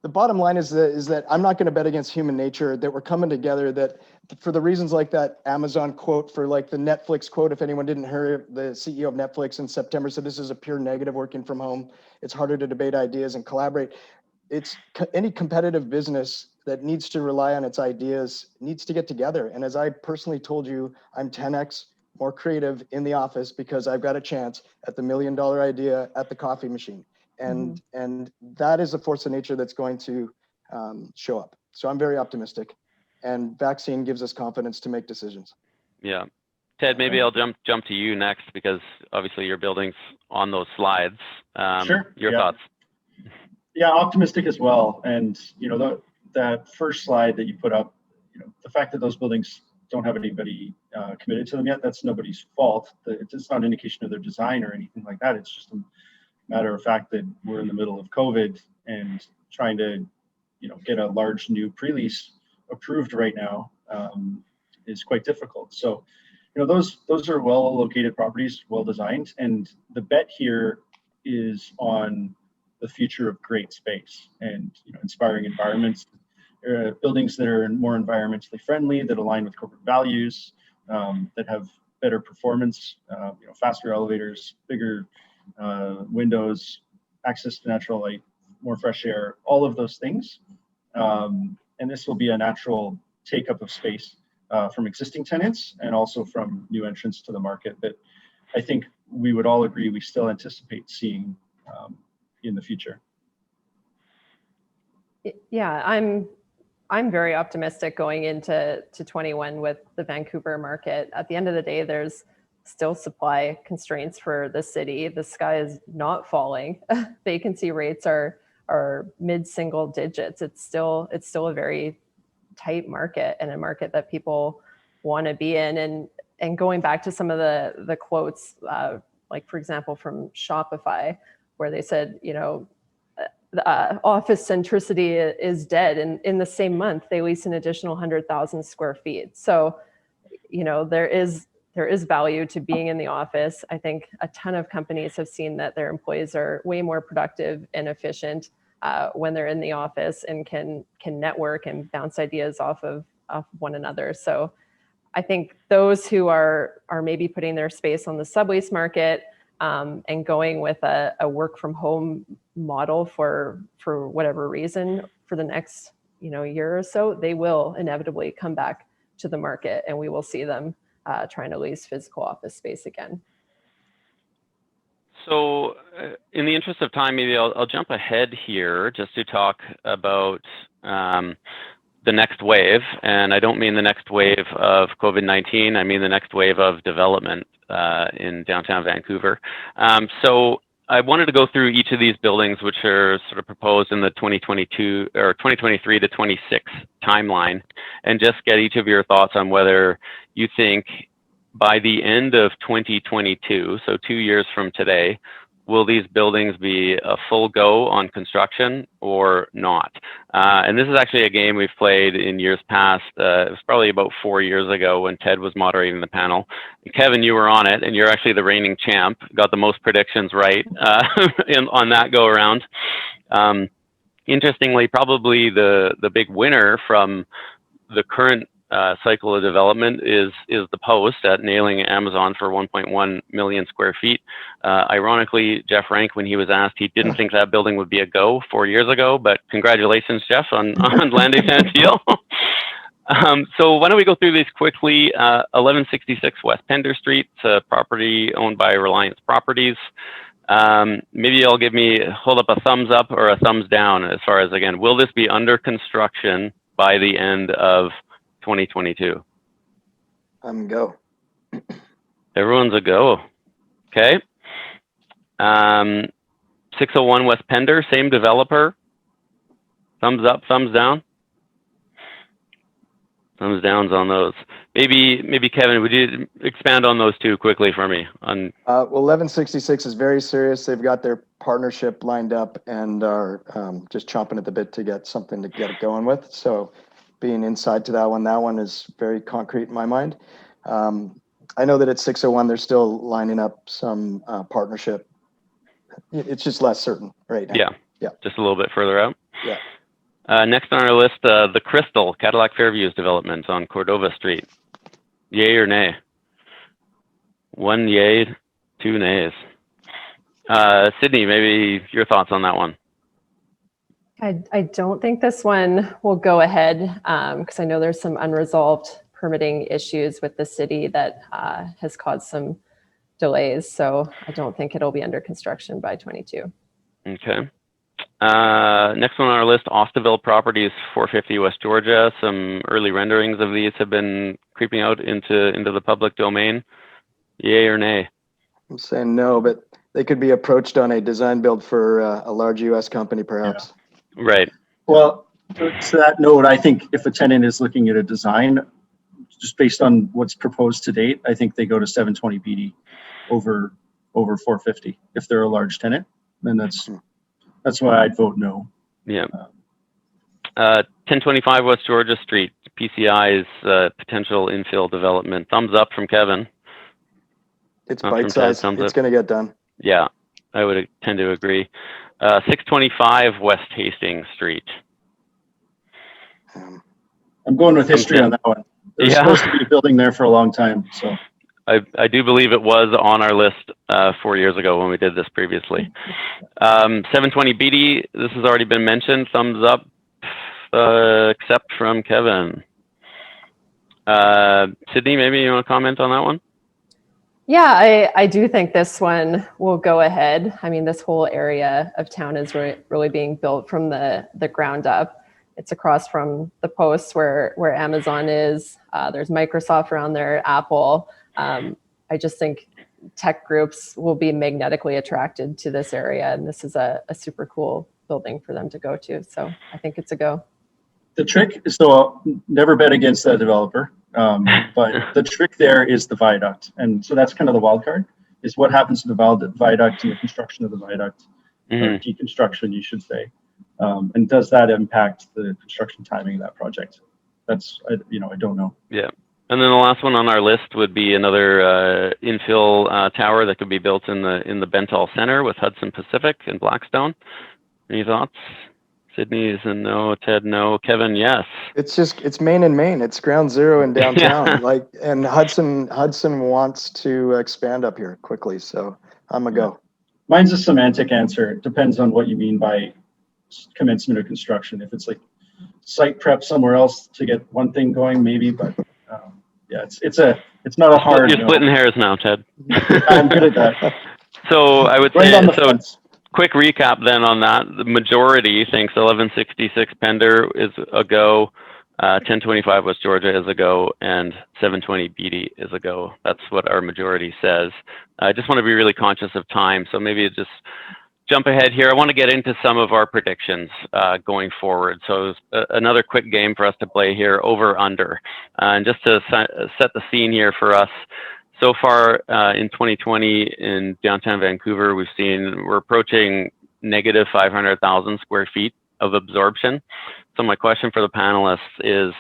the bottom line is that I'm not going to bet against human nature, that we're coming together, that for the reasons like that Amazon quote, for like the Netflix quote, if anyone didn't hear, the CEO of Netflix in September said, this is a pure negative working from home. It's harder to debate ideas and collaborate. It's any competitive business that needs to rely on its ideas needs to get together. And as I personally told you, I'm 10x more creative in the office because I've got a chance at the $1 million idea at the coffee machine. And that is a force of nature that's going to show up. So I'm very optimistic, and vaccine gives us confidence to make decisions. Yeah. Ted, maybe I'll jump to you next, because obviously your building's on those slides. Sure. Your thoughts? Yeah, optimistic as well. And that first slide that you put up, the fact that those buildings don't have anybody committed to them yet, that's nobody's fault. It's not an indication of their design or anything like that. It's just a matter of fact that we're in the middle of COVID, and trying to get a large new pre-lease approved right now is quite difficult. So those are well located properties, well designed, and the bet here is on the future of great space and inspiring environments, buildings that are more environmentally friendly, that align with corporate values, that have better performance, faster elevators, bigger windows, access to natural light, more fresh air, all of those things. And this will be a natural take up of space from existing tenants and also from new entrants to the market that I think we would all agree we still anticipate seeing in the future. Yeah, I'm very optimistic going into 21 with the Vancouver market. At the end of the day, there's still supply constraints for the city. The sky is not falling. Vacancy rates are mid-single digits. It's still a very tight market, and a market that people want to be in. And going back to some of the quotes, like for example from Shopify, where they said, office centricity is dead, and in the same month they lease an additional 100,000 square feet. So there is value to being in the office. I think a ton of companies have seen that their employees are way more productive and efficient when they're in the office and can network and bounce ideas off one another. So I think those who are maybe putting their space on the sublease market and going with a work from home model for whatever reason for the next year or so, they will inevitably come back to the market, and we will see them trying to lease physical office space again. So in the interest of time, maybe I'll jump ahead here just to talk about the next wave. And I don't mean the next wave of COVID-19. I mean the next wave of development in downtown Vancouver. So I wanted to go through each of these buildings, which are sort of proposed in the 2022 or 2023 to 26 timeline, and just get each of your thoughts on whether you think by the end of 2022, so 2 years from today, will these buildings be a full go on construction or not? And this is actually a game we've played in years past. It was probably about 4 years ago when Ted was moderating the panel. Kevin, you were on it, and you're actually the reigning champ. Got the most predictions right on that go around. Interestingly, probably the big winner from the current cycle of development is the Post at nailing Amazon for 1.1 million square feet. Ironically, Jeff Rank, when he was asked, he didn't think that building would be a go 4 years ago, but congratulations, Jeff, on landing that deal. So why don't we go through these quickly. 1166 West Pender Street, it's a property owned by Reliance Properties. Maybe you'll hold up a thumbs up or a thumbs down as far as, again, will this be under construction by the end of 2022? Go. Everyone's a go. Okay. 601 West Pender, same developer. Thumbs up, thumbs down? Thumbs downs on those. Maybe Kevin, would you expand on those two quickly for me? Well, 1166 is very serious. They've got their partnership lined up and are just chomping at the bit to get something to get it going with. So being inside to that one is very concrete in my mind. I know that at 601, they're still lining up some partnership. It's just less certain right now. Yeah, just a little bit further out. Yeah. Next on our list, the Crystal, Cadillac Fairviews development on Cordova Street. Yay or nay? 1 yay, 2 nays. Sydney, maybe your thoughts on that one? I don't think this one will go ahead because I know there's some unresolved permitting issues with the city that has caused some delays. So I don't think it'll be under construction by 22. Okay. Next one on our list, Austaville Properties, 450 West Georgia. Some early renderings of these have been creeping out into the public domain. Yay or nay? I'm saying no, but they could be approached on a design build for a large US company, perhaps. Yeah. Right. Well, to that note, I think if a tenant is looking at a design, just based on what's proposed to date, I think they go to 720 BD over 450. If they're a large tenant, then that's why I'd vote no. Yeah. 1025 West Georgia Street, PCI's potential infill development. Thumbs up from Kevin. It's bite-sized. It's going to get done. Yeah, I would tend to agree. 625 West Hastings Street. I'm going with history on that one. There's supposed to be a building there for a long time, so. I do believe it was on our list 4 years ago when we did this previously. 720 BD, this has already been mentioned. Thumbs up, except from Kevin. Sydney, maybe you want to comment on that one? Yeah, I do think this one will go ahead. I mean, this whole area of town is really being built from the ground up. It's across from the post where Amazon is. There's Microsoft around there, Apple. I just think tech groups will be magnetically attracted to this area, and this is a super cool building for them to go to. So I think it's a go. The trick is, so never bet against that developer, but the trick there is the viaduct. And so that's kind of the wild card, is what happens to the viaduct and the construction of the viaduct, or deconstruction, you should say. And does that impact the construction timing of that project? That's, I don't know. Yeah. And then the last one on our list would be another infill tower that could be built in the Bentall Center with Hudson Pacific and Blackstone. Any thoughts? Sydney is a no. Ted, no. Kevin, yes. It's Main and Main. It's ground zero in downtown. And Hudson wants to expand up here quickly. So I'm a go. Mine's a semantic answer. It depends on what you mean by commencement of construction. If it's like site prep somewhere else to get one thing going, maybe, but yeah, it's not a hard. You're splitting hairs now, Ted. I'm good at that. So I would Right say, on the fence. Quick recap then on that. The majority thinks 1166 Pender is a go, 1025 West Georgia is a go, and 720 BD is a go. That's what our majority says. I just want to be really conscious of time, so maybe just jump ahead here. I want to get into some of our predictions going forward. So another quick game for us to play here, over under. And just to set the scene here for us, so far in 2020 in downtown Vancouver, we're approaching negative 500,000 square feet of absorption. So my question for the panelists is,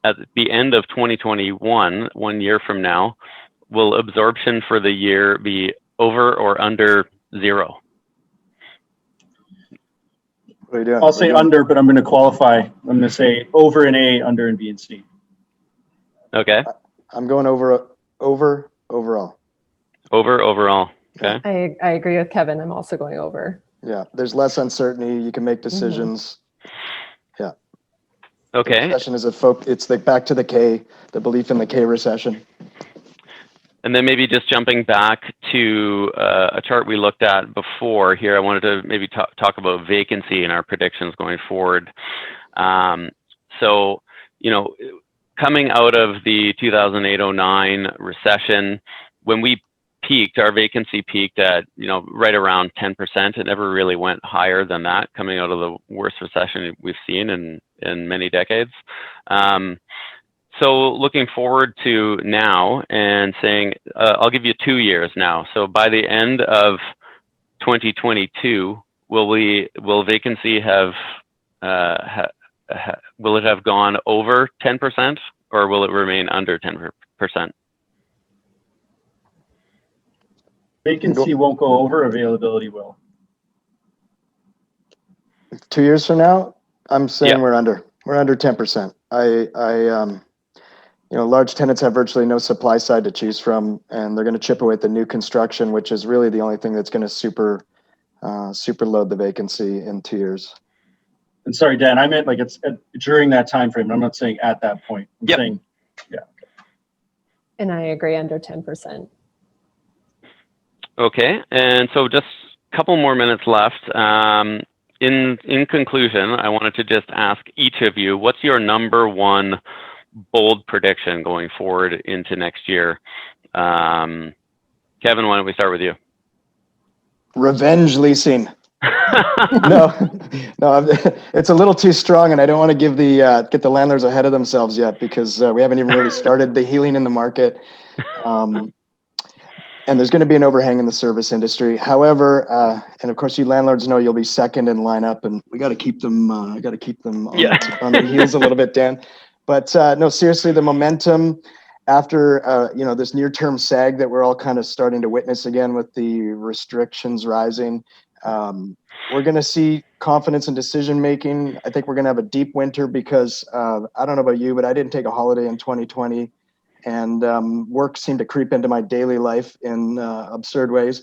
at the end of 2021, 1 year from now, will absorption for the year be over or under zero? What are you doing? I'll say under, but I'm going to qualify. I'm going to say over in A, under in B and C. Okay. I'm going over overall. Over overall. Okay. I agree with Kevin. I'm also going over. Yeah, there's less uncertainty. You can make decisions. Yeah. Okay. The recession is it's back to the K, the belief in the K recession. And then maybe just jumping back to a chart we looked at before here, I wanted to maybe talk about vacancy in our predictions going forward. So, coming out of the 2008-09 recession, when we peaked, our vacancy peaked at, right around 10%. It never really went higher than that, coming out of the worst recession we've seen in many decades. So looking forward to now and saying, I'll give you 2 years now. So by the end of 2022, will vacancy have, will it have gone over 10%, or will it remain under 10%? Vacancy won't go over, availability will. 2 years from now, I'm saying Yeah. we're under 10%. Large tenants have virtually no supply side to choose from, and they're going to chip away at the new construction, which is really the only thing that's going to super load the vacancy in 2 years. And sorry, Dan, I meant like it's during that time frame. I'm not saying at that point. I'm saying, yeah. And I agree, under 10%. Okay, and so just a couple more minutes left. In conclusion, I wanted to just ask each of you, what's your number one bold prediction going forward into next year? Kevin, why don't we start with you? Revenge leasing. No, it's a little too strong, and I don't want to give get the landlords ahead of themselves yet, because we haven't even really started the healing in the market. And there's going to be an overhang in the service industry. However, and of course, you landlords know you'll be second in lineup, and we got to keep them. On their heels a little bit, Dan. But no, seriously, the momentum after this near-term sag that we're all kind of starting to witness again with the restrictions rising, we're going to see confidence in decision making. I think we're going to have a deep winter because I don't know about you, but I didn't take a holiday in 2020. And work seemed to creep into my daily life in absurd ways.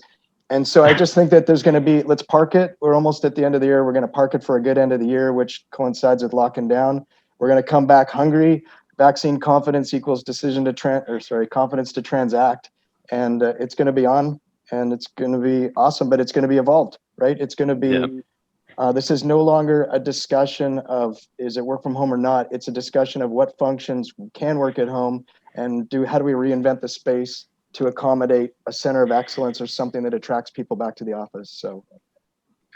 And so I just think that there's going to be, let's park it. We're almost at the end of the year. We're going to park it for a good end of the year, which coincides with locking down. We're going to come back hungry. Vaccine confidence equals confidence to transact. And it's going to be on, and it's going to be awesome, but it's going to be evolved, right? It's going to be, this is no longer a discussion of, is it work from home or not? It's a discussion of what functions can work at home, and how do we reinvent the space to accommodate a center of excellence or something that attracts people back to the office. So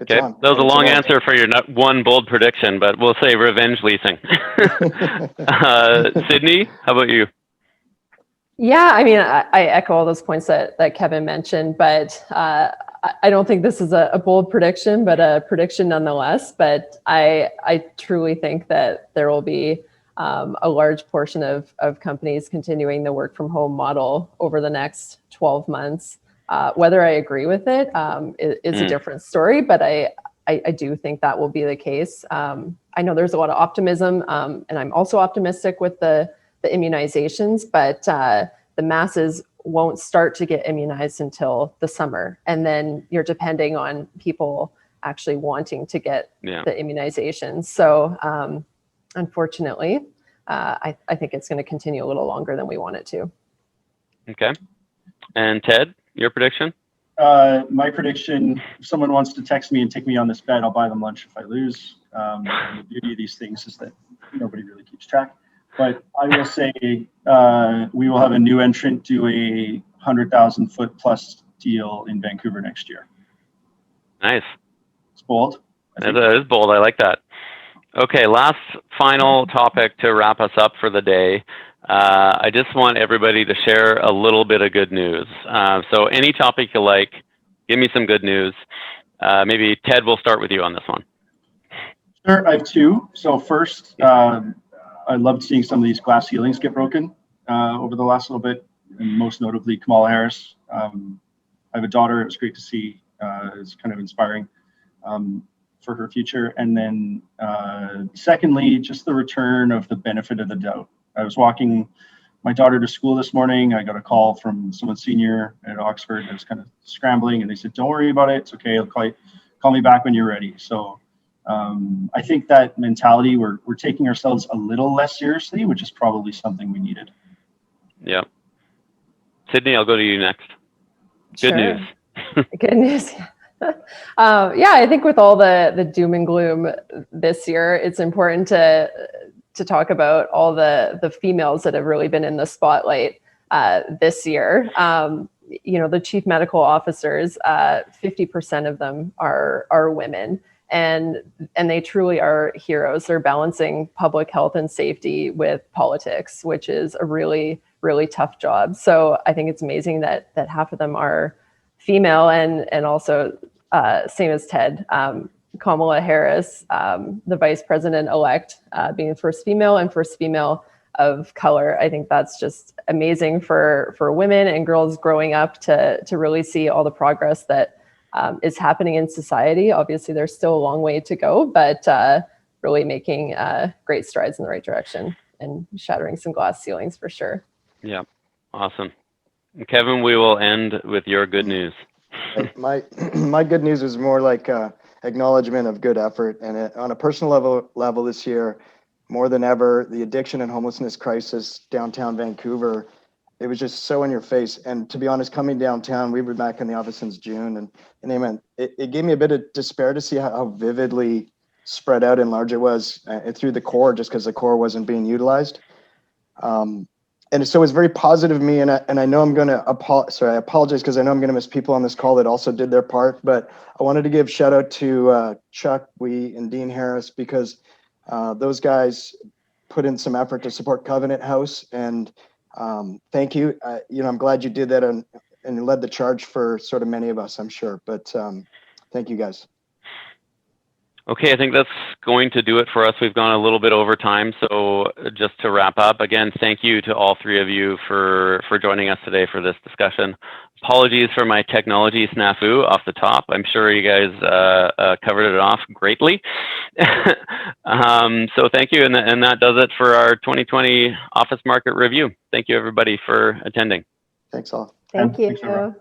it's on. That was a long answer for your one bold prediction, but we'll say revenge leasing. Sydney, how about you? Yeah, I mean, I echo all those points that Kevin mentioned, but I don't think this is a bold prediction, but a prediction nonetheless. But I truly think that there will be a large portion of companies continuing the work from home model over the next 12 months. Whether I agree with it is a different story, but I do think that will be the case. I know there's a lot of optimism, and I'm also optimistic with the immunizations, but the masses won't start to get immunized until the summer. And then you're depending on people actually wanting to get the immunizations. So unfortunately, I think it's going to continue a little longer than we want it to. Okay. And Ted, your prediction? My prediction, if someone wants to text me and take me on this bet, I'll buy them lunch if I lose. And the beauty of these things is that nobody really keeps track. But I will say we will have a new entrant do a 100,000 foot plus deal in Vancouver next year. Nice. It's bold. That is bold. I like that. Okay, last final topic to wrap us up for the day. I just want everybody to share a little bit of good news. So any topic you like, give me some good news. Maybe Ted, we'll start with you on this one. Sure, I have two. So first, I loved seeing some of these glass ceilings get broken over the last little bit, and most notably Kamala Harris. I have a daughter. It was great to see. It's kind of inspiring for her future. And then secondly, just the return of the benefit of the doubt. I was walking my daughter to school this morning. I got a call from someone senior at Oxford. I was kind of scrambling, and they said, "Don't worry about it. It's okay. Call me back when you're ready." So I think that mentality, we're taking ourselves a little less seriously, which is probably something we needed. Yeah. Sydney, I'll go to you next. Good news. Good news. Yeah, I think with all the doom and gloom this year, it's important to talk about all the females that have really been in the spotlight this year. the chief medical officers, 50% of them are women. And they truly are heroes. They're balancing public health and safety with politics, which is a really, really tough job. So I think it's amazing that half of them are female, and also same as Ted, Kamala Harris, the vice president-elect, being the first female and first female of color. I think that's just amazing for women and girls growing up to really see all the progress that is happening in society. Obviously, there's still a long way to go, but really making great strides in the right direction and shattering some glass ceilings for sure. Yeah, awesome. Kevin, we will end with your good news. My good news is more like acknowledgement of good effort, and on a personal level this year, more than ever, the addiction and homelessness crisis downtown Vancouver, it was just so in your face. And to be honest, coming downtown, we were back in the office since June, and it gave me a bit of despair to see how vividly spread out and large it was through the core, just because the core wasn't being utilized. And so it's very positive of me, and I know I'm going to I apologize because I know I'm going to miss people on this call that also did their part, but I wanted to give shout out to Chuck, and Dean Harris, because those guys put in some effort to support Covenant House, and thank you. I'm glad you did that and led the charge for sort of many of us, I'm sure, but thank you guys. Okay, I think that's going to do it for us. We've gone a little bit over time, so just to wrap up, again, thank you to all three of you for joining us today for this discussion. Apologies for my technology snafu off the top. I'm sure you guys covered it off greatly. So thank you, and that does it for our 2020 office market review. Thank you, everybody, for attending. Thanks all. Thank you. Thanks, everyone.